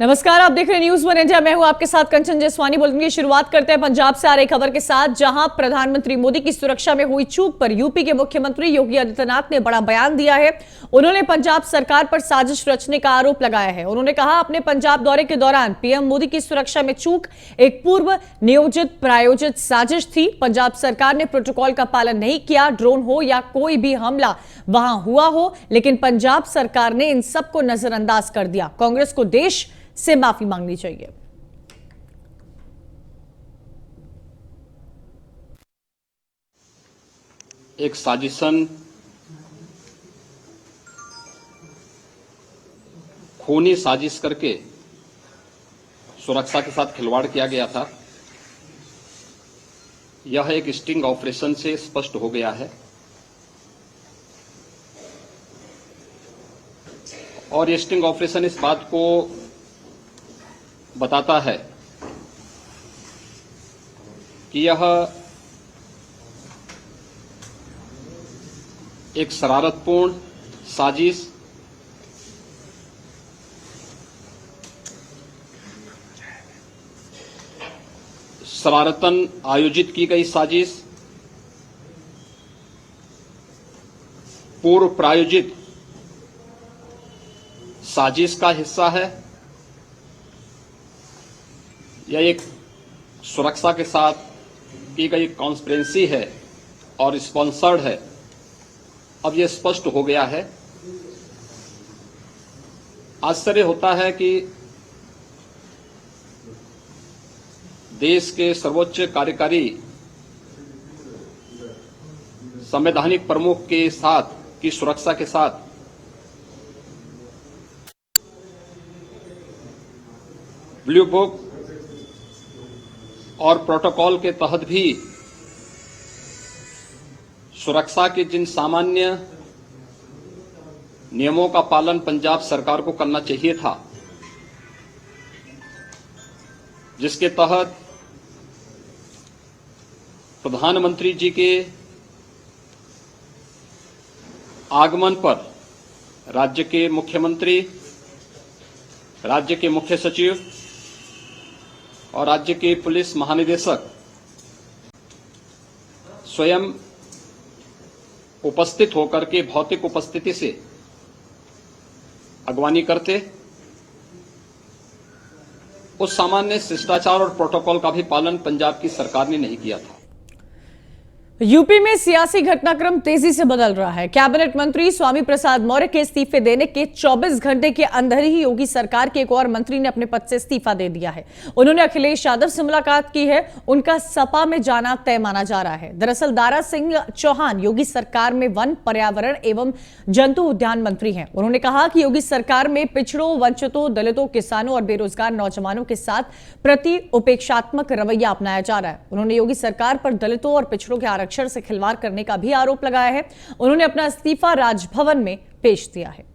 नमस्कार, आप देख रहे हैं न्यूज़ वन इंडिया। मैं हूं आपके साथ कंचन जसवानी। बुलेटिन की शुरुआत करते हैं पंजाब से आ रही खबर के साथ, जहां प्रधानमंत्री मोदी की सुरक्षा में हुई चूक पर यूपी के मुख्यमंत्री योगी आदित्यनाथ ने बड़ा बयान दिया है। उन्होंने पंजाब सरकार पर साजिश रचने का आरोप लगाया है। उन्होंने कहा, अपने पंजाब दौरे के दौरान पीएम मोदी की सुरक्षा में चूक एक पूर्व नियोजित प्रायोजित साजिश थी। पंजाब सरकार ने प्रोटोकॉल का पालन नहीं किया, ड्रोन हो या कोई भी हमला वहां हुआ हो, लेकिन पंजाब सरकार ने इन सबको नजरअंदाज कर दिया। कांग्रेस को देश से माफी मांगनी चाहिए। एक साजिशन खूनी साजिश करके सुरक्षा के साथ खिलवाड़ किया गया था। यह एक स्टिंग ऑपरेशन से स्पष्ट हो गया है और ये स्टिंग ऑपरेशन इस बात को बताता है कि यह एक शरारतपूर्ण साजिश शरारतन आयोजित की गई साजिश पूर्व प्रायोजित साजिश का हिस्सा है। यह एक सुरक्षा के साथ की गई कॉन्स्पिरेंसी है और स्पॉन्सर्ड है। अब यह स्पष्ट हो गया है। आश्चर्य होता है कि देश के सर्वोच्च कार्यकारी संवैधानिक प्रमुख के साथ की सुरक्षा के साथ ब्लू बुक और प्रोटोकॉल के तहत भी सुरक्षा के जिन सामान्य नियमों का पालन पंजाब सरकार को करना चाहिए था, जिसके तहत प्रधानमंत्री जी के आगमन पर राज्य के मुख्यमंत्री, राज्य के मुख्य सचिव और राज्य के पुलिस महानिदेशक स्वयं उपस्थित होकर के भौतिक उपस्थिति से अगवानी करते, उस सामान्य शिष्टाचार और प्रोटोकॉल का भी पालन पंजाब की सरकार ने नहीं किया था। यूपी में सियासी घटनाक्रम तेजी से बदल रहा है। कैबिनेट मंत्री स्वामी प्रसाद मौर्य के इस्तीफे देने के 24 घंटे के अंदर ही योगी सरकार के एक और मंत्री ने अपने पद से इस्तीफा दे दिया है। उन्होंने अखिलेश यादव से मुलाकात की है। उनका सपा में जाना तय माना जा रहा है। दरअसल दारा सिंह चौहान योगी सरकार में वन, पर्यावरण एवं जंतु उद्यान मंत्री हैं। उन्होंने कहा कि योगी सरकार में पिछड़ों, वंचितों, दलितों, किसानों और बेरोजगार नौजवानों के साथ प्रति उपेक्षात्मक रवैया अपनाया जा रहा है। उन्होंने योगी सरकार पर दलितों और पिछड़ों के आरक्षण से खिलवाड़ करने का भी आरोप लगाया है। उन्होंने अपना इस्तीफा राजभवन में पेश किया है।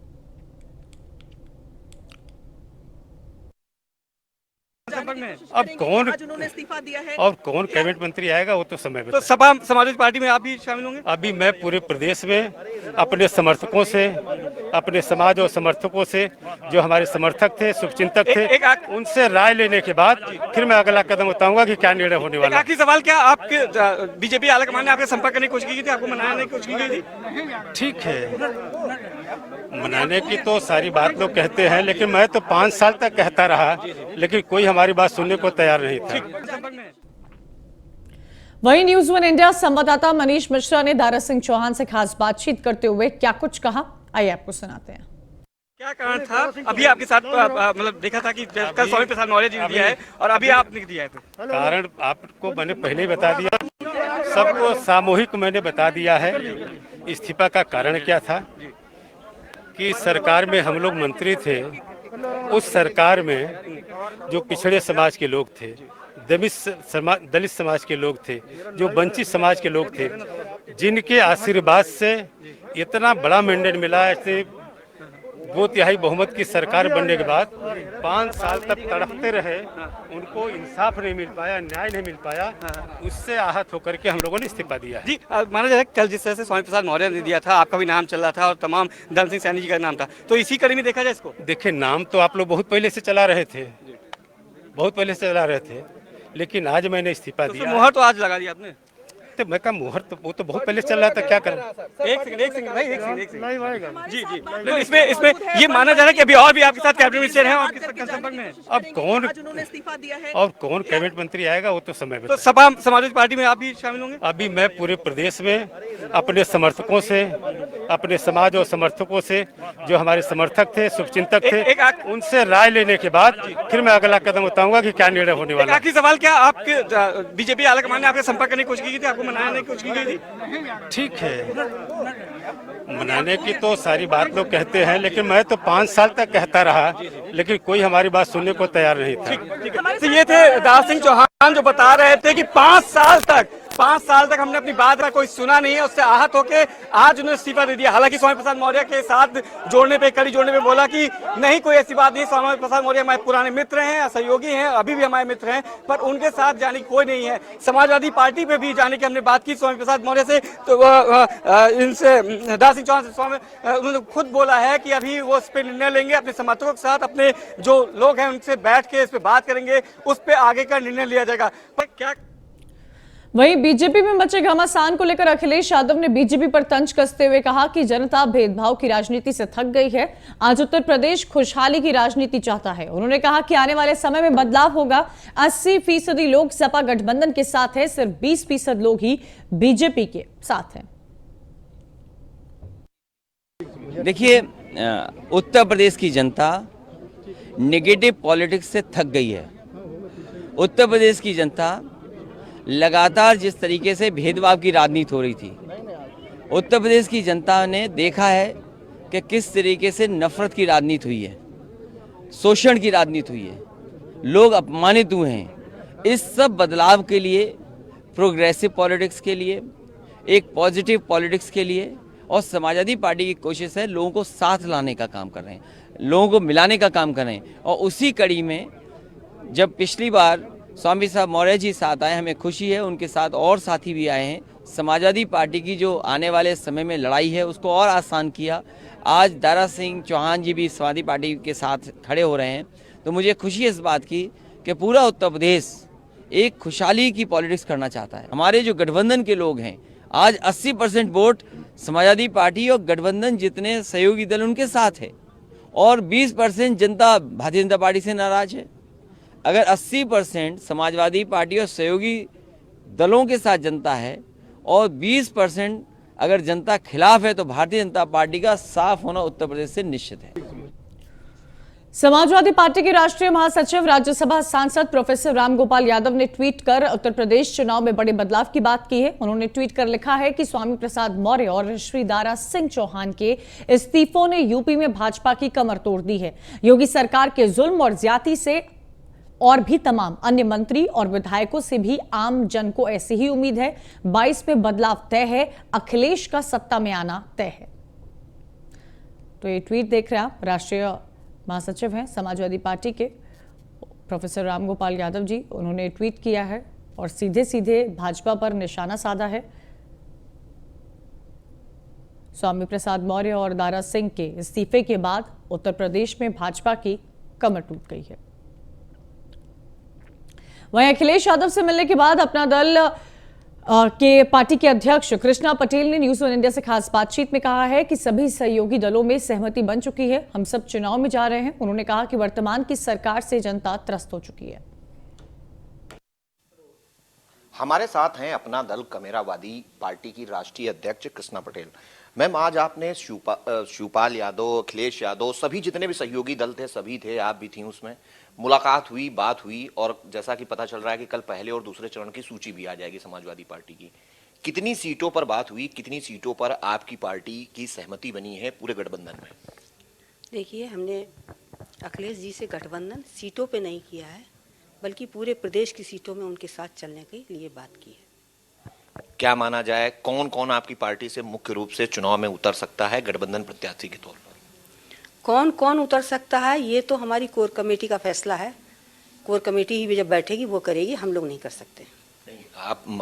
अब कौन उन्होंने इस्तीफा दिया है और कौन कैबिनेट मंत्री आएगा वो तो समय तो सपा समाजवादी पार्टी में आप भी शामिल होंगे? अभी मैं पूरे प्रदेश में अपने समर्थकों से, अपने समाज और समर्थकों से, जो हमारे समर्थक थे, शुभचिंतक थे, उनसे राय लेने के बाद फिर मैं अगला कदम बताऊंगा कि क्या निर्णय होने वाला। आखिरी सवाल, क्या आपके बीजेपी आलाकमान ने आपके संपर्क करने की कोशिश की थी, आपको मनाने की कोशिश की गई थी? ठीक है, मनाने की तो सारी बात लोग कहते हैं, लेकिन मैं तो 5 साल तक कहता रहा, लेकिन कोई हमारी बात सुनने को तैयार नहीं था। वहीं न्यूज़ वन इंडिया संवाददाता मनीष मिश्रा ने दारा सिंह चौहान से खास बातचीत करते हुए क्या कुछ कहा, आइए आपको सुनाते हैं। क्या कारण था? अभी आपके साथ मतलब देखा था कि कल स्वामी प्रसाद मौर्य जी ने दिया है और अभी आपने दिया है, तो कारण आपको मैंने पहले ही बता दिया, सबको सामूहिक मैंने बता दिया है। इस्तीफा का कारण क्या था कि सरकार में हम लोग मंत्री थे, उस सरकार में जो पिछड़े समाज के लोग थे, दलित समाज के लोग थे, जो वंचित समाज के लोग थे, जिनके आशीर्वाद से इतना बड़ा मैंडेट मिला, ऐसे 2/3 बहुमत की सरकार बनने के बाद 5 साल तक तड़पते रहे, उनको इंसाफ नहीं मिल पाया, न्याय नहीं मिल पाया, उससे आहत होकर के हम लोगों ने इस्तीफा दिया है। जी माना जाए कल जिस तरह से स्वामी प्रसाद मौर्य ने दिया था, आपका भी नाम चल रहा था और तमाम धन सिंह सैनी जी का नाम था, तो इसी कड़ी में देखा जाए इसको। देखिए, नाम तो आप लोग बहुत पहले से चला रहे थे, बहुत पहले से चला रहे थे, लेकिन आज मैंने इस्तीफा तो दिया। मुहर तो आज लगा दिया आपने। तो मैं कहा मुहर तो वो तो बहुत पहले चल रहा था, क्या करें। एक सेकंड भाई, एक सेकंड। जी जी, तो इसमें ये माना जा रहा है कि अभी और भी आपके साथ कैबिनेट मिनिस्टर हैं और किसके संपर्क में हैं? अब कौन कैबिनेट मंत्री आएगा वो तो समय तो बताएगा। सपा समाजवादी पार्टी में आप भी शामिल होंगे? अभी मैं पूरे प्रदेश में अपने समर्थकों से, अपने समाज और समर्थकों से, जो हमारे समर्थक थे, शुभचिंतक थे, उनसे राय लेने के बाद फिर मैं अगला कदम बताऊंगा कि क्या निर्णय होने वाला है। आखिरी सवाल, क्या आपके बीजेपी आलाकमान ने आपके संपर्क करने की कोशिश की थी, आपको मनाने की कोशिश की गई थी? ठीक है, मनाने की तो सारी बात लोग कहते हैं, लेकिन मैं तो 5 साल तक कहता रहा, लेकिन कोई हमारी बात सुनने को तैयार नहीं था। तो ये थे दारा सिंह चौहान जो बता रहे थे कि 5 साल तक हमने अपनी बात का कोई सुना नहीं है, उससे आहत होकर आज उन्होंने इस्तीफा दे दिया। हालांकि स्वामी प्रसाद मौर्य के साथ कड़ी जोड़ने पे बोला कि नहीं, कोई ऐसी बात नहीं, स्वामी प्रसाद मौर्य हमारे पुराने मित्र हैं, सहयोगी हैं, अभी भी हमारे मित्र हैं, पर उनके साथ जाने की कोई नहीं है। समाजवादी पार्टी पे भी जाने की हमने बात की स्वामी प्रसाद मौर्य से, तो इनसे दारा सिंह चौहान से उन्होंने खुद बोला है कि अभी वो इस पे निर्णय लेंगे, अपने समर्थकों के साथ, अपने जो लोग हैं उनसे बैठ के इस पे बात करेंगे, उस पे आगे का निर्णय लिया जाएगा। पर क्या वहीं बीजेपी में मचे घमासान को लेकर अखिलेश यादव ने बीजेपी पर तंज कसते हुए कहा कि जनता भेदभाव की राजनीति से थक गई है, आज उत्तर प्रदेश खुशहाली की राजनीति चाहता है। उन्होंने कहा कि आने वाले समय में बदलाव होगा, 80% लोग सपा गठबंधन के साथ है, सिर्फ 20% लोग ही बीजेपी के साथ हैं। देखिए, उत्तर प्रदेश की जनता नेगेटिव पॉलिटिक्स से थक गई है। उत्तर प्रदेश की जनता लगातार जिस तरीके से भेदभाव की राजनीति हो रही थी, उत्तर प्रदेश की जनता ने देखा है कि किस तरीके से नफरत की राजनीति हुई है, शोषण की राजनीति हुई है, लोग अपमानित हुए हैं। इस सब बदलाव के लिए, प्रोग्रेसिव पॉलिटिक्स के लिए, एक पॉजिटिव पॉलिटिक्स के लिए, और समाजवादी पार्टी की कोशिश है लोगों को साथ लाने का काम कर रहे हैं, लोगों को मिलाने का काम कर रहे हैं। और उसी कड़ी में जब पिछली बार स्वामी साहब मौर्य जी साथ आए, हमें खुशी है, उनके साथ और साथी भी आए हैं। समाजवादी पार्टी की जो आने वाले समय में लड़ाई है उसको और आसान किया। आज दारा सिंह चौहान जी भी समाजवादी पार्टी के साथ खड़े हो रहे हैं, तो मुझे खुशी है इस बात की कि पूरा उत्तर प्रदेश एक खुशहाली की पॉलिटिक्स करना चाहता है। हमारे जो गठबंधन के लोग हैं, आज 80% वोट समाजवादी पार्टी और गठबंधन जितने सहयोगी दल उनके साथ है, और 20% जनता भारतीय जनता पार्टी से नाराज है। अगर 80% समाजवादी पार्टी और सहयोगी दलों के साथ जनता है और 20% अगर जनता खिलाफ है, तो भारतीय जनता पार्टी का साफ होना उत्तर प्रदेश से निश्चित है। समाजवादी पार्टी के राष्ट्रीय महासचिव, राज्यसभा सांसद प्रोफेसर रामगोपाल यादव ने ट्वीट कर उत्तर प्रदेश चुनाव में बड़े बदलाव की बात की है। उन्होंने ट्वीट कर लिखा है कि स्वामी प्रसाद मौर्य और श्री दारा सिंह चौहान के इस्तीफों ने यूपी में भाजपा की कमर तोड़ दी है। योगी सरकार के जुल्म और ज्यादती से और भी तमाम अन्य मंत्री और विधायकों से भी आम जन को ऐसी ही उम्मीद है। 22 में बदलाव तय है, अखिलेश का सत्ता में आना तय है। तो ये ट्वीट देख रहे हैं आप, राष्ट्रीय महासचिव हैं समाजवादी पार्टी के प्रोफेसर रामगोपाल यादव जी, उन्होंने ट्वीट किया है और सीधे सीधे भाजपा पर निशाना साधा है। स्वामी प्रसाद मौर्य और दारा सिंह के इस्तीफे के बाद उत्तर प्रदेश में भाजपा की कमर टूट गई है। वहीं अखिलेश यादव से मिलने के बाद अपना दल के पार्टी के अध्यक्ष कृष्णा पटेल ने न्यूज़ वन इंडिया से खास बातचीत में कहा है कि सभी सहयोगी दलों में सहमति बन चुकी है, हम सब चुनाव में जा रहे हैं। उन्होंने कहा कि वर्तमान की सरकार से जनता त्रस्त हो चुकी है। हमारे साथ हैं अपना दल कमेरावादी पार्टी की राष्ट्रीय अध्यक्ष कृष्णा पटेल। मैम, आज आपने शिवपाल यादव, अखिलेश यादव, सभी जितने भी सहयोगी दल थे सभी थे, आप भी थी, उसमें मुलाकात हुई, बात हुई, और जैसा कि पता चल रहा है कि कल पहले और दूसरे चरण की सूची भी आ जाएगी समाजवादी पार्टी की। कितनी सीटों पर बात हुई, कितनी सीटों पर आपकी पार्टी की सहमति बनी है पूरे गठबंधन में? देखिए, हमने अखिलेश जी से गठबंधन सीटों पे नहीं किया है, बल्कि पूरे प्रदेश की सीटों में उनके साथ चलने के लिए बात की है। क्या माना जाए, कौन कौन आपकी पार्टी से मुख्य रूप से चुनाव में उतर सकता है गठबंधन प्रत्याशी के तौर पर? कौन कौन उतर सकता है ये तो हमारी कोर कमेटी का फैसला है। कोर कमेटी ही जब बैठेगी वो करेगी, हम लोग नहीं कर सकते।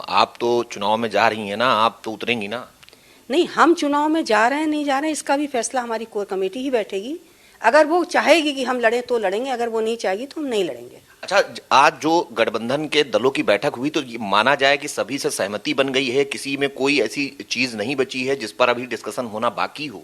आप तो चुनाव में जा रही हैं ना, आप तो उतरेंगी ना। नहीं, हम चुनाव में जा रहे हैं नहीं जा रहे हैं इसका भी फैसला हमारी कोर कमेटी ही बैठेगी। अगर वो चाहेगी कि हम लड़ें तो लड़ेंगे, अगर वो नहीं चाहेगी तो हम नहीं लड़ेंगे। अच्छा, आज जो गठबंधन के दलों की बैठक हुई तो ये माना जाए कि सभी से सहमति बन गई है, किसी में कोई ऐसी चीज नहीं बची है जिस पर अभी डिस्कशन होना बाकी हो?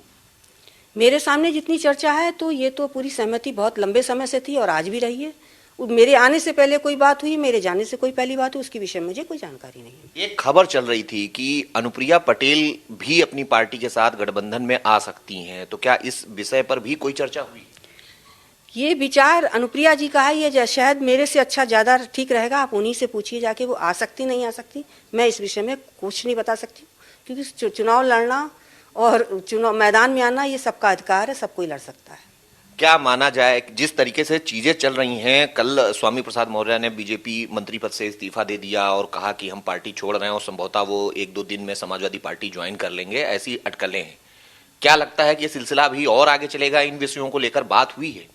मेरे सामने जितनी चर्चा है तो ये तो पूरी सहमति बहुत लंबे समय से थी और आज भी रही है। मेरे आने से पहले कोई बात हुई, मेरे जाने से कोई पहली बात हुई, उसके विषय में मुझे कोई जानकारी नहीं है। एक खबर चल रही थी कि अनुप्रिया पटेल भी अपनी पार्टी के साथ गठबंधन में आ सकती हैं, तो क्या इस विषय पर भी कोई चर्चा हुई? ये विचार अनुप्रिया जी का है, ये शायद मेरे से अच्छा ज़्यादा ठीक रहेगा, आप उन्हीं से पूछिए जाके वो आ सकती नहीं आ सकती। मैं इस विषय में कुछ नहीं बता सकती, क्योंकि चुनाव लड़ना और चुनाव मैदान में आना ये सबका अधिकार है, सब कोई लड़ सकता है। क्या माना जाए जिस तरीके से चीजें चल रही हैं, कल स्वामी प्रसाद मौर्य ने बीजेपी मंत्री पद से इस्तीफा दे दिया और कहा कि हम पार्टी छोड़ रहे हैं और संभवतः वो 1-2 दिन में समाजवादी पार्टी ज्वाइन कर लेंगे, ऐसी अटकलें हैं। क्या लगता है कि ये सिलसिला अभी और आगे चलेगा? इन विषयों को लेकर बात हुई है?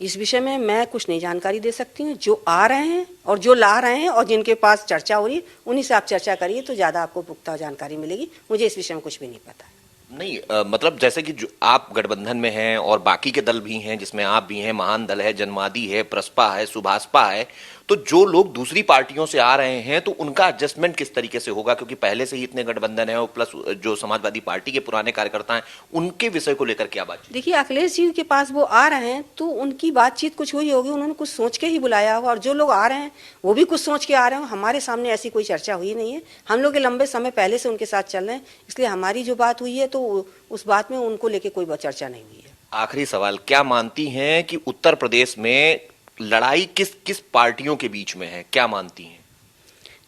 इस विषय में मैं कुछ नहीं जानकारी दे सकती हूँ। जो आ रहे हैं और जो ला रहे हैं और जिनके पास चर्चा हो रही है उन्हीं से आप चर्चा करिए तो ज़्यादा आपको पुख्ता जानकारी मिलेगी। मुझे इस विषय में कुछ भी नहीं पता। नहीं, मतलब जैसे कि जो आप गठबंधन में हैं और बाकी के दल भी हैं जिसमें आप भी हैं, महान दल है, जनवादी है, प्रसपा है, सुभाषपा है, तो जो लोग दूसरी पार्टियों से आ रहे हैं तो उनका एडजस्टमेंट किस तरीके से होगा? क्योंकि पहले से ही इतने गठबंधन है और प्लस जो समाजवादी पार्टी के पुराने कार्यकर्ता हैं उनके विषय को लेकर क्या बात? देखिए, अखिलेश जी के पास वो आ रहे हैं तो उनकी बातचीत कुछ हुई होगी, उन्होंने कुछ सोच के ही बुलाया होगा, और जो लोग आ रहे हैं वो भी कुछ सोच के आ रहे हैं। हमारे सामने ऐसी कोई चर्चा हुई नहीं है, हम लोग लंबे समय पहले से उनके साथ चल रहे हैं, इसलिए हमारी जो बात हुई है तो उस बात में उनको लेके कोई चर्चा नहीं हुई है। आखिरी सवाल, क्या मानती हैं कि उत्तर प्रदेश में लड़ाई किस किस पार्टियों के बीच में है? क्या मानती हैं?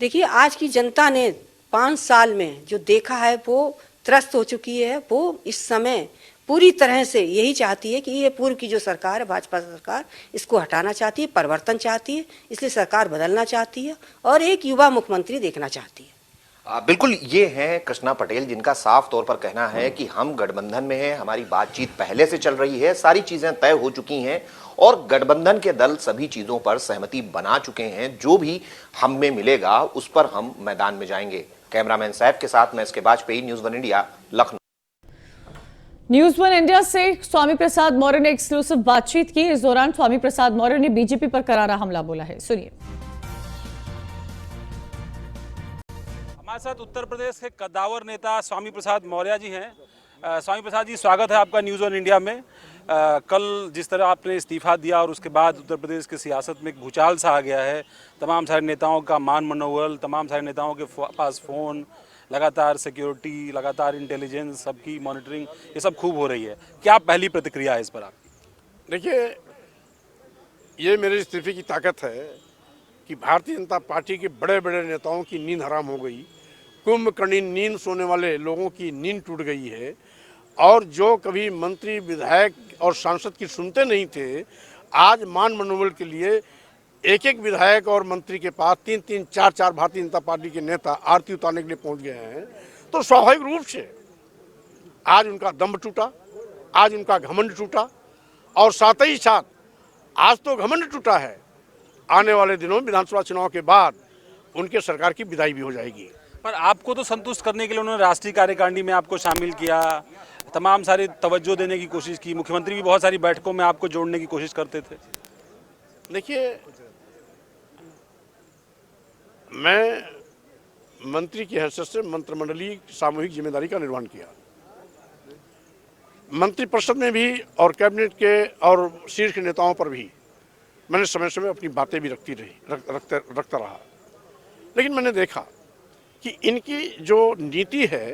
देखिए, आज की जनता ने 5 साल में जो देखा है वो त्रस्त हो चुकी है। वो इस समय पूरी तरह से यही चाहती है कि ये पूर्व की जो सरकार है, भाजपा सरकार, इसको हटाना चाहती है, परिवर्तन चाहती है, इसलिए सरकार बदलना चाहती है और एक युवा मुख्यमंत्री देखना चाहती है। बिल्कुल, ये हैं कृष्णा पटेल जिनका साफ तौर पर कहना है कि हम गठबंधन में हैं, हमारी बातचीत पहले से चल रही है, सारी चीजें तय हो चुकी हैं और गठबंधन के दल सभी चीजों पर सहमति बना चुके हैं। जो भी हमें मिलेगा उस पर हम मैदान में जाएंगे। कैमरामैन सैफ के साथ मैं इसके Bajpai, news 1 India, Lucknow. News 1 India से स्वामी प्रसाद मौर्य ने एक्सक्लूसिव बातचीत की। इस दौरान स्वामी प्रसाद मौर्य ने बीजेपी पर करारा हमला बोला है, सुनिए। हमारे साथ उत्तर प्रदेश के कद्दावर नेता स्वामी प्रसाद मौर्य जी हैं। स्वामी प्रसाद जी, स्वागत है आपका न्यूज़ 1 इंडिया में। कल जिस तरह आपने इस्तीफा दिया और उसके बाद उत्तर प्रदेश की सियासत में एक भूचाल सा आ गया है, तमाम सारे नेताओं का मान मनोबल, तमाम सारे नेताओं के पास फ़ोन, लगातार सिक्योरिटी, लगातार इंटेलिजेंस, सबकी मॉनिटरिंग, ये सब खूब हो रही है। क्या पहली प्रतिक्रिया है इस पर आपकी? देखिए, ये मेरे इस्तीफे की ताकत है कि भारतीय जनता पार्टी के बड़े बड़े नेताओं की नींद हराम हो गई, कुंभकर्णी नींद सोने वाले लोगों की नींद टूट गई है और जो कभी मंत्री, विधायक और सांसद की सुनते नहीं थे, आज मान मनोबल के लिए एक एक विधायक और मंत्री के पास 3-3, 4-4 भारतीय जनता पार्टी के नेता आरती उतारने के लिए पहुंच गए हैं। तो स्वाभाविक रूप से आज उनका दम्भ टूटा, आज उनका घमंड टूटा और साथ ही साथ आज तो घमंड टूटा है, आने वाले दिनों विधानसभा चुनाव के बाद उनके सरकार की विदाई भी हो जाएगी। पर आपको तो संतुष्ट करने के लिए उन्होंने राष्ट्रीय कार्यकारिणी में आपको शामिल किया, तमाम सारी तवज्जो देने की कोशिश की, मुख्यमंत्री भी बहुत सारी बैठकों में आपको जोड़ने की कोशिश करते थे। देखिए, मैं मंत्री की हैसियत से मंत्रिमंडलीय सामूहिक जिम्मेदारी का निर्वहन किया। मंत्रिपरिषद में भी और कैबिनेट के और शीर्ष नेताओं पर भी मैंने समय समय अपनी बातें भी रखता रहा। लेकिन मैंने देखा कि इनकी जो नीति है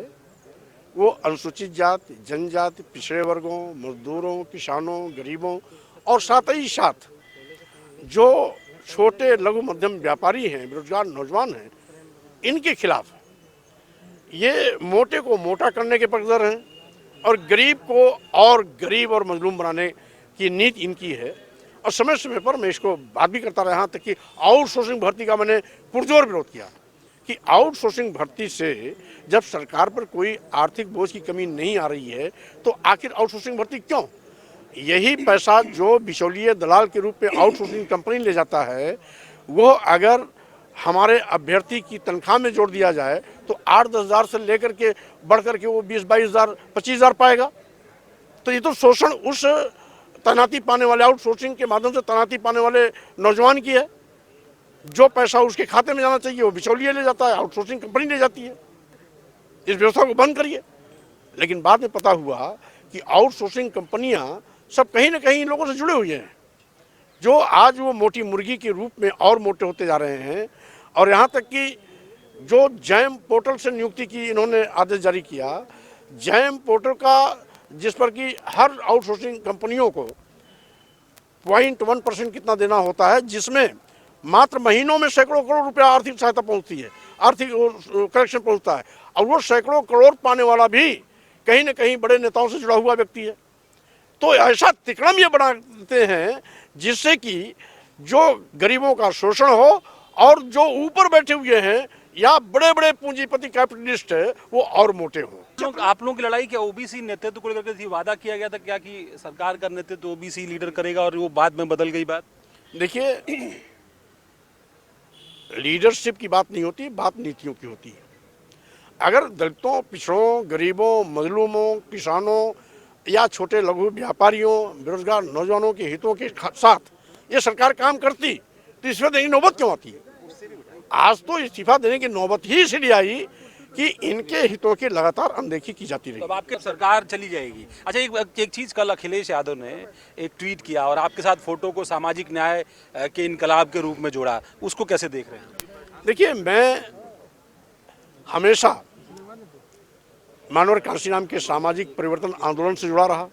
वो अनुसूचित जाति, जनजाति, पिछड़े वर्गों, मजदूरों, किसानों, गरीबों और साथ ही साथ जो छोटे लघु मध्यम व्यापारी हैं, बेरोजगार नौजवान हैं, इनके खिलाफ ये मोटे को मोटा करने के पक्षधर हैं और गरीब को और गरीब और मजलूम बनाने की नीति इनकी है। और समय समय पर मैं इसको बात भी करता रहा, यहाँ तक कि आउटसोर्सिंग भर्ती का मैंने पुरजोर विरोध किया कि आउटसोर्सिंग भर्ती से जब सरकार पर कोई आर्थिक बोझ की कमी नहीं आ रही है तो आखिर आउटसोर्सिंग भर्ती क्यों? यही पैसा जो बिचौलिए दलाल के रूप में आउटसोर्सिंग कंपनी ले जाता है, वो अगर हमारे अभ्यर्थी की तनख्वाह में जोड़ दिया जाए तो 8-10 हज़ार से लेकर के बढ़ करके वो 20-22 हज़ार 25 हज़ार पाएगा। तो ये तो शोषण उस तैनाती पाने वाले, आउटसोर्सिंग के माध्यम से तैनाती पाने वाले नौजवान की है। जो पैसा उसके खाते में जाना चाहिए वो बिचौलिए ले जाता है, आउटसोर्सिंग कंपनी ले जाती है। इस व्यवस्था को बंद करिए। लेकिन बाद में पता हुआ कि आउटसोर्सिंग कंपनियां सब कहीं ना कहीं इन लोगों से जुड़े हुए हैं, जो आज वो मोटी मुर्गी के रूप में और मोटे होते जा रहे हैं। और यहाँ तक कि जो जैम पोर्टल से नियुक्ति की इन्होंने आदेश जारी किया, जैम पोर्टल का जिस पर कि हर आउटसोर्सिंग कंपनियों को 0.1% कितना देना होता है, जिसमें मात्र महीनों में सैकड़ों करोड़ रुपया आर्थिक सहायता पहुंचती है, आर्थिक करेक्शन पहुंचता है। और वो सैकड़ों करोड़ पाने वाला भी कहीं न कहीं बड़े नेताओं से जुड़ा हुआ व्यक्ति है। तो ऐसा तिकड़म ये बनाते हैं जिससे कि जो गरीबों का शोषण हो और जो ऊपर बैठे हुए हैं या बड़े बड़े पूंजीपति कैपिटलिस्ट है वो और मोटे हों। आप लोगों की लड़ाई क्या ओबीसी नेतृत्व को लेकर के वादा किया गया था क्या कि सरकार का नेतृत्व ओबीसी लीडर करेगा, और वो बाद में बदल गई बात? देखिए, लीडरशिप की बात नहीं होती, बात नीतियों की होती है। अगर दलितों, पिछड़ों, गरीबों, मजलूमों, किसानों या छोटे लघु व्यापारियों, बेरोजगार नौजवानों के हितों के साथ ये सरकार काम करती तो इस्तीफा देने की नौबत क्यों आती है? आज तो इस्तीफा देने की नौबत ही इसलिए आई कि इनके हितों की लगातार अनदेखी की जाती रही। अब आपकी सरकार चली जाएगी। अच्छा, एक चीज कल अखिलेश यादव ने एक ट्वीट किया और आपके साथ फोटो को सामाजिक न्याय के इनकलाब के रूप में जोड़ा, उसको कैसे देख रहे हैं? देखिए, मैं हमेशा मानव कांशीराम के सामाजिक परिवर्तन आंदोलन से जुड़ा रहा,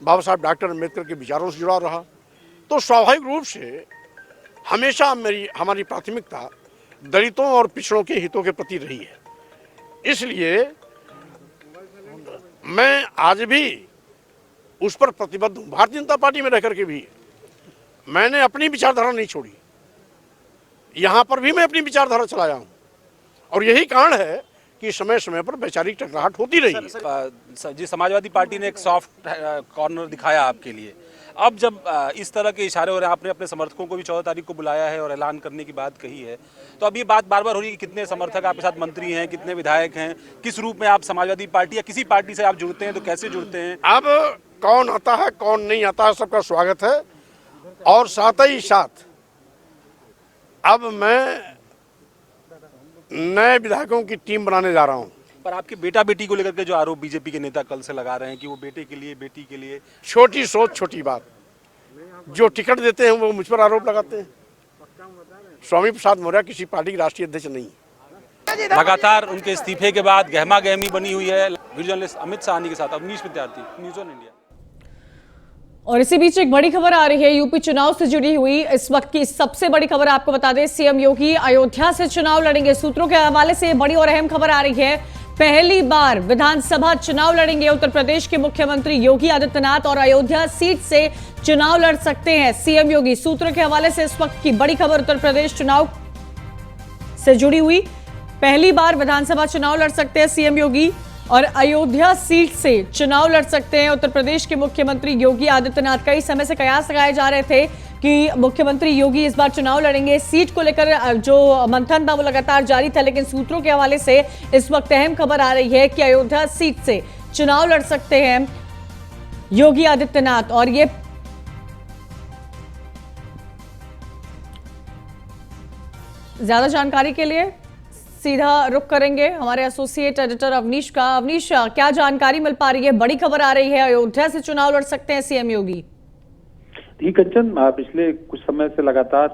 बाबा साहब डॉक्टर अम्बेडकर के विचारों से जुड़ा रहा। तो स्वाभाविक रूप से हमेशा हमारी प्राथमिकता दलितों और पिछड़ों के हितों के प्रति रही है। इसलिए मैं आज भी उस पर प्रतिबद्ध हूँ। भारतीय जनता पार्टी में रहकर के भी मैंने अपनी विचारधारा नहीं छोड़ी, यहाँ पर भी मैं अपनी विचारधारा चलाया हूँ। और यही कारण है कि समय समय पर वैचारिक टकराहट होती रही है। जी, समाजवादी पार्टी ने एक सॉफ्ट कॉर्नर दिखाया आपके लिए। अब जब इस तरह के इशारे हो रहे हैं, आपने अपने समर्थकों को भी 14 तारीख को बुलाया है और ऐलान करने की बात कही है, तो अब ये बात बार बार हो रही है कि कितने समर्थक आपके साथ मंत्री हैं, कितने विधायक हैं, किस रूप में आप समाजवादी पार्टी या किसी पार्टी से आप जुड़ते हैं, तो कैसे जुड़ते हैं? अब कौन आता है कौन नहीं आता है, सबका स्वागत है। और साथ ही साथ अब मैं नए विधायकों की टीम बनाने जा रहा हूं। पर आपके बेटा बेटी को लेकर के जो आरोप बीजेपी के नेता कल से लगा रहे हैं कि वो बेटे के लिए, बेटी के लिए, छोटी सोच छोटी बात। जो टिकट देते हैं वो मुझ पर आरोप लगाते हैं। स्वामी प्रसाद मौर्य किसी पार्टी के राष्ट्रीय अध्यक्ष नहीं। लगातार उनके इस्तीफे के बाद गहमा गहमी बनी हुई है। वीडियो जर्नलिस्ट अमित साहनी के साथ अवनीश विद्यार्थी, न्यूज़ ऑन इंडिया। और इसी बीच एक बड़ी खबर आ रही है यूपी चुनाव से जुड़ी हुई। इस वक्त की सबसे बड़ी खबर आपको बता दें, सीएम योगी अयोध्या से चुनाव लड़ेंगे। सूत्रों के हवाले से बड़ी और अहम खबर आ रही है। पहली बार विधानसभा चुनाव लड़ेंगे उत्तर प्रदेश के मुख्यमंत्री योगी आदित्यनाथ और अयोध्या सीट से चुनाव लड़ सकते हैं सीएम योगी। सूत्रों के हवाले से इस वक्त की बड़ी खबर उत्तर प्रदेश चुनाव से जुड़ी हुई। पहली बार विधानसभा चुनाव लड़ सकते हैं सीएम योगी और अयोध्या सीट से चुनाव लड़ सकते हैं उत्तर प्रदेश के मुख्यमंत्री योगी आदित्यनाथ। कई समय से कयास लगाए जा रहे थे कि मुख्यमंत्री योगी इस बार चुनाव लड़ेंगे। सीट को लेकर जो मंथन था वो लगातार जारी था, लेकिन सूत्रों के हवाले से इस वक्त अहम खबर आ रही है कि अयोध्या सीट से चुनाव लड़ सकते हैं योगी आदित्यनाथ। और ये ज्यादा जानकारी के लिए सीधा रुख करेंगे हमारे एसोसिएट एडिटर अवनीश का। अवनीश, क्या जानकारी मिल पा रही है? बड़ी खबर आ रही है, अयोध्या से चुनाव लड़ सकते हैं सीएम योगी। ठीक कंचन, पिछले कुछ समय से लगातार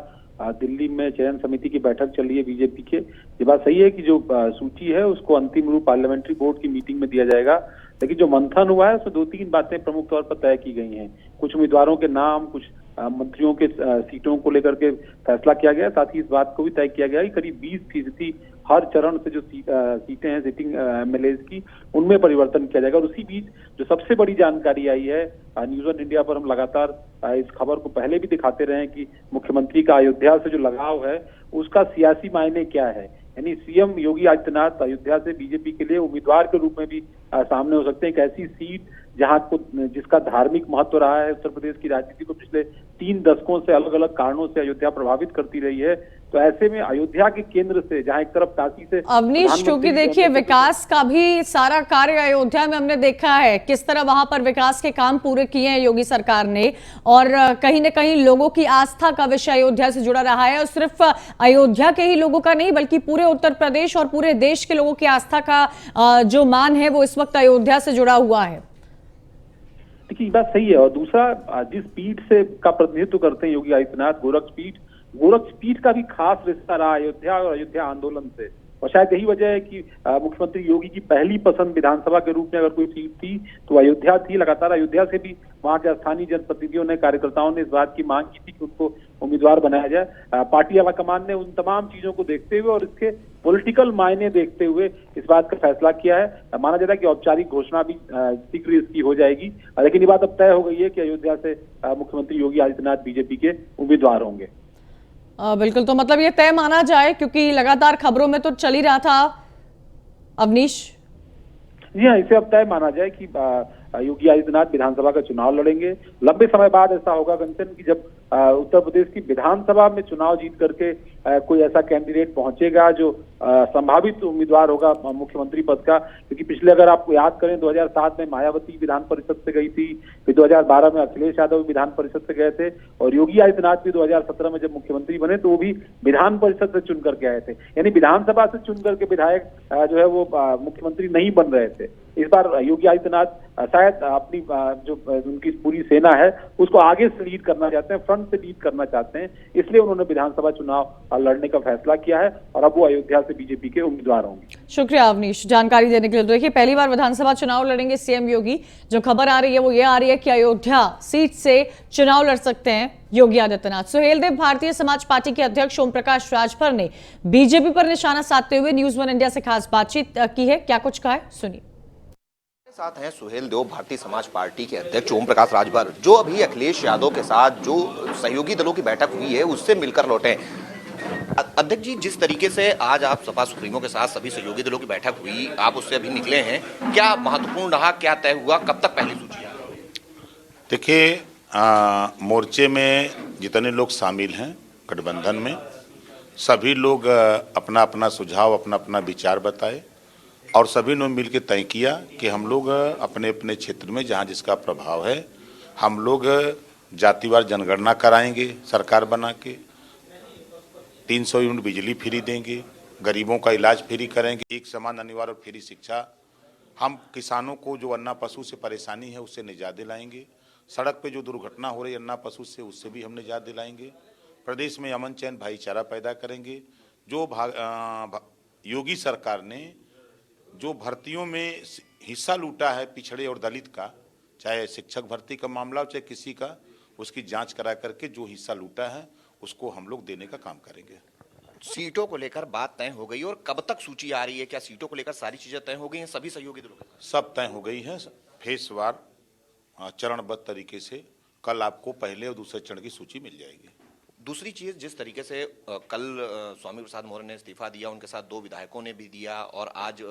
दिल्ली में चयन समिति की बैठक चल रही है बीजेपी के। ये बात सही है कि जो सूची है उसको अंतिम रूप पार्लियामेंट्री बोर्ड की मीटिंग में दिया जाएगा, लेकिन जो मंथन हुआ है उसमें 2-3 बातें प्रमुख तौर पर तय की गई हैं। कुछ उम्मीदवारों के नाम, कुछ मंत्रियों के सीटों को लेकर के फैसला किया गया। साथ ही इस बात को भी तय किया गया कि करीब 20% हर चरण से जो सीटें हैं सिटिंग एमएलए की, उनमें परिवर्तन किया जाएगा। और उसी बीच जो सबसे बड़ी जानकारी आई है, न्यूज़ ऑन इंडिया पर हम लगातार इस खबर को पहले भी दिखाते रहे हैं कि मुख्यमंत्री का अयोध्या से जो लगाव है उसका सियासी मायने क्या है। यानी सीएम योगी आदित्यनाथ अयोध्या से बीजेपी के लिए उम्मीदवार के रूप में भी सामने हो सकते हैं। एक ऐसी सीट जहां को जिसका धार्मिक महत्व रहा है। उत्तर प्रदेश की राजनीति को पिछले 3 दशकों से अलग अलग कारणों से अयोध्या प्रभावित करती रही है। तो ऐसे में अयोध्या के केंद्र से, जहां एक तरफ काशी से अवनीश, क्योंकि देखिए विकास का भी सारा कार्य अयोध्या में हमने देखा है, किस तरह वहां पर विकास के काम पूरे किए हैं योगी सरकार ने, और कहीं ना कहीं लोगों की आस्था का विषय अयोध्या से जुड़ा रहा है, और सिर्फ अयोध्या के ही लोगों का नहीं बल्कि पूरे उत्तर प्रदेश और पूरे देश के लोगों की आस्था का जो मान है वो इस वक्त अयोध्या से जुड़ा हुआ है। देखिए ये बात सही है। और दूसरा, जिस पीठ से का प्रतिनिधित्व करते हैं योगी आदित्यनाथ, गोरक्ष पीठ का भी खास रिश्ता रहा अयोध्या और अयोध्या आंदोलन से। और शायद यही वजह है कि मुख्यमंत्री योगी की पहली पसंद विधानसभा के रूप में अगर कोई सीट थी तो अयोध्या थी। लगातार अयोध्या से भी वहां के स्थानीय जनप्रतिनिधियों ने, कार्यकर्ताओं ने इस बात की मांग की थी कि उनको उम्मीदवार बनाया जाए। पार्टी आलाकमान ने उन तमाम चीजों को देखते हुए और इसके पॉलिटिकल मायने देखते हुए इस बात का फैसला किया है। माना जाता है कि औपचारिक घोषणा भी शीघ्र इसकी हो जाएगी, लेकिन ये बात अब तय हो गई है कि अयोध्या से मुख्यमंत्री योगी आदित्यनाथ बीजेपी के उम्मीदवार होंगे। बिल्कुल, तो मतलब ये तय माना जाए, क्योंकि लगातार खबरों में तो चल ही रहा था अवनीश। जी हाँ, इसे अब तय माना जाए कि योगी आदित्यनाथ विधानसभा का चुनाव लड़ेंगे। लंबे समय बाद ऐसा होगा कंचन कि जब उत्तर प्रदेश की विधानसभा में चुनाव जीत करके कोई ऐसा कैंडिडेट पहुंचेगा जो संभावित उम्मीदवार होगा मुख्यमंत्री पद का। क्योंकि पिछले, अगर आपको याद करें, 2007 में मायावती विधान परिषद से गई थी, फिर 2012 में अखिलेश यादव विधान परिषद से गए थे, और योगी आदित्यनाथ भी 2017 में जब मुख्यमंत्री बने तो वो भी विधान परिषद से चुन करके आए थे। यानी विधानसभा से चुन करके विधायक जो है वो मुख्यमंत्री नहीं बन रहे थे। इस बार योगी आदित्यनाथ शायद अपनी जो उनकी पूरी सेना है उसको आगे से लीड करना चाहते हैं, फ्रंट से लीड करना चाहते हैं, इसलिए उन्होंने विधानसभा चुनाव लड़ने का फैसला किया है और अब वो अयोध्या से बीजेपी के उम्मीदवार होंगे। शुक्रिया अवनीश जानकारी देने के लिए। तो देखिए, पहली बार विधानसभा चुनाव लड़ेंगे सीएम योगी। जो खबर आ रही है वो ये आ रही है कि अयोध्या सीट से चुनाव लड़ सकते हैं योगी आदित्यनाथ। सुहेलदेव भारतीय समाज पार्टी के अध्यक्ष ओम प्रकाश राजभर ने बीजेपी पर निशाना साधते हुए न्यूज 1 इंडिया से खास बातचीत की है। क्या कुछ कहा है, सुनिए। साथ हैं सुहेलदेव भारतीय समाज पार्टी के अध्यक्ष ओम प्रकाश राजभर, जो अभी अखिलेश यादव के साथ जो सहयोगी दलों की बैठक हुई है उससे मिलकर लौटे। अध्यक्ष जी, जिस तरीके से आज आप सपा सुप्रीमो के साथ सभी सहयोगी दलों की बैठक हुई, आप उससे अभी निकले हैं, क्या महत्वपूर्ण रहा, क्या तय हुआ, कब तक पहली सूची? देखिए, मोर्चे में जितने लोग शामिल हैं गठबंधन में, सभी लोग अपना अपना सुझाव, अपना अपना विचार बताए और सभी ने मिलकर तय किया कि हम लोग अपने अपने क्षेत्र में जहां जिसका प्रभाव है, हम लोग जातिवार जनगणना कराएंगे, सरकार बना के 300 यूनिट बिजली फ्री देंगे, गरीबों का इलाज फ्री करेंगे, एक समान अनिवार्य और फ्री शिक्षा, हम किसानों को जो अन्ना पशु से परेशानी है उससे निजात दिलाएंगे, सड़क पे जो दुर्घटना हो रही है अन्ना पशु से उससे भी हम निजात दिलाएंगे, प्रदेश में अमन चैन भाईचारा पैदा करेंगे। जो योगी सरकार ने जो भर्तियों में हिस्सा लूटा है पिछड़े और दलित का, चाहे शिक्षक भर्ती का मामला हो चाहे किसी का, उसकी जांच करा करके जो हिस्सा लूटा है उसको हम लोग देने का काम करेंगे। सीटों को लेकर बात तय हो गई और कब तक सूची आ रही है? क्या सीटों को लेकर सारी चीजें तय हो गई हैं सभी सहयोगी दलों के? सब तय हो गई है, फेसवार चरणबद्ध तरीके से। कल आपको पहले और दूसरे चरण की सूची मिल जाएगी। दूसरी चीज, जिस तरीके से कल स्वामी प्रसाद मौर्य ने इस्तीफा दिया, उनके साथ 2 विधायकों ने भी दिया और आज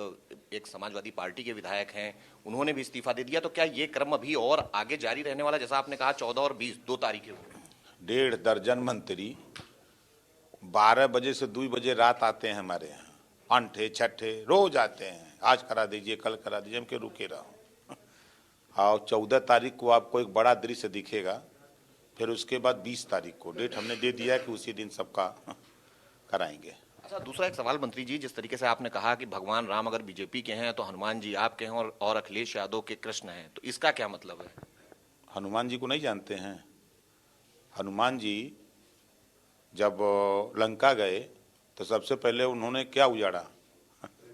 एक समाजवादी पार्टी के विधायक हैं उन्होंने भी इस्तीफा दे दिया, तो क्या ये क्रम अभी और आगे जारी रहने वाला? जैसा आपने कहा 14 और 20 2 तारीखें। 1.5 दर्जन मंत्री 12 बजे से 2 बजे रात आते हैं हमारे यहाँ, अंठे छठे रोज आते हैं, आज करा दीजिए कल करा दीजिए, हम के रुके रहो। और 14 तारीख को आपको एक बड़ा दृश्य दिखेगा, फिर उसके बाद 20 तारीख को डेट हमने दे दिया है कि उसी दिन सबका कराएंगे। अच्छा, दूसरा एक सवाल मंत्री जी, जिस तरीके से आपने कहा कि भगवान राम अगर बीजेपी के हैं तो हनुमान जी आपके हैं और अखिलेश यादव के कृष्ण हैं, तो इसका क्या मतलब है? हनुमान जी को नहीं जानते हैं? हनुमान जी जब लंका गए तो सबसे पहले उन्होंने क्या उजाड़ा?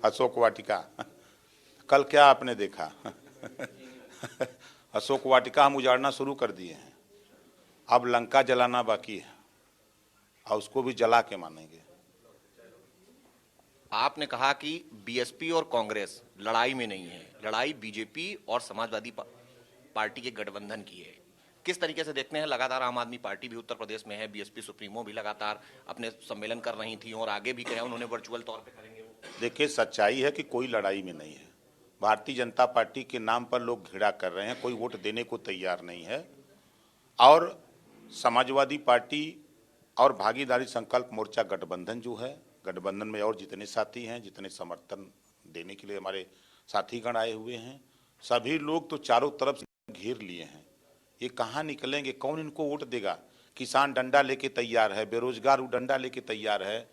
अशोक वाटिका। कल क्या आपने देखा? अशोक वाटिका हम उजाड़ना शुरू कर दिए हैं, अब लंका जलाना बाकी है और उसको भी जला के मानेंगे। आपने कहा कि बीएसपी और कांग्रेस लड़ाई में नहीं है, लड़ाई बीजेपी और समाजवादी पार्टी के गठबंधन की है। किस तरीके से देखते हैं? लगातार आम आदमी पार्टी भी उत्तर प्रदेश में है, बीएसपी सुप्रीमो भी लगातार अपने सम्मेलन कर रही थी और आगे भी कहा उन्होंने वर्चुअल तौर पे करेंगे। देखिए, सच्चाई है कि कोई लड़ाई में नहीं है, भारतीय जनता पार्टी के नाम पर लोग घृणा कर रहे हैं, कोई वोट देने को तैयार नहीं है। और समाजवादी पार्टी और भागीदारी संकल्प मोर्चा गठबंधन जो है, गठबंधन में और जितने साथी हैं, जितने समर्थन देने के लिए हमारे साथीगण आए हुए हैं, सभी लोग तो चारों तरफ से घेर लिए हैं। ये कहाँ निकलेंगे, कौन इनको वोट देगा? किसान डंडा लेके तैयार है, बेरोजगार डंडा लेके तैयार है,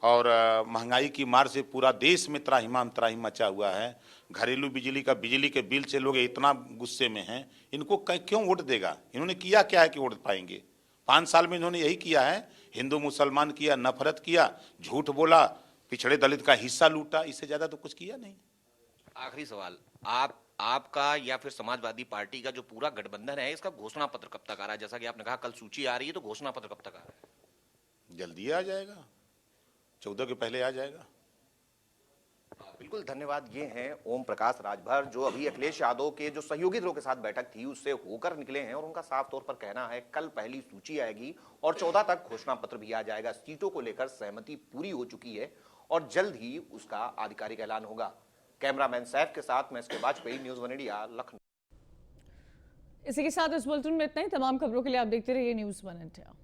और महंगाई की मार से पूरा देश में त्राहिमाम त्राहिम मचा हुआ है। घरेलू बिजली के बिल से लोग इतना गुस्से में हैं, इनको क्यों वोट देगा? इन्होंने किया क्या है कि वोट पाएंगे? 5 साल में इन्होंने यही किया है, हिंदू मुसलमान किया, नफरत किया, झूठ बोला, पिछड़े दलित का हिस्सा लूटा, इससे ज्यादा तो कुछ किया नहीं। आखिरी सवाल, आपका या फिर समाजवादी पार्टी का जो पूरा गठबंधन है, इसका घोषणा पत्र कब तक आ रहा है? जैसा कि आपने कहा कल सूची आ रही है, तो घोषणा पत्र कब तक आ रहा है? जल्दी आ जाएगा, 14 के पहले आ जाएगा। बिल्कुल, धन्यवाद। ये हैं ओम प्रकाश राजभर, जो अभी अखिलेश यादव के जो सहयोगी दलों के साथ बैठक थी उससे होकर निकले हैं, और उनका साफ तौर पर कहना है कल पहली सूची आएगी और 14 तक घोषणा पत्र भी आ जाएगा। सीटों को लेकर सहमति पूरी हो चुकी है और जल्द ही उसका आधिकारिक ऐलान होगा। कैमरामैन सैफ के साथ मैं SK Vajpayee, news 1 India, Lucknow. इसी के साथ इस बुलेटिन में इतना ही। तमाम खबरों के लिए आप देखते रहिए न्यूज़ 1 इंडिया।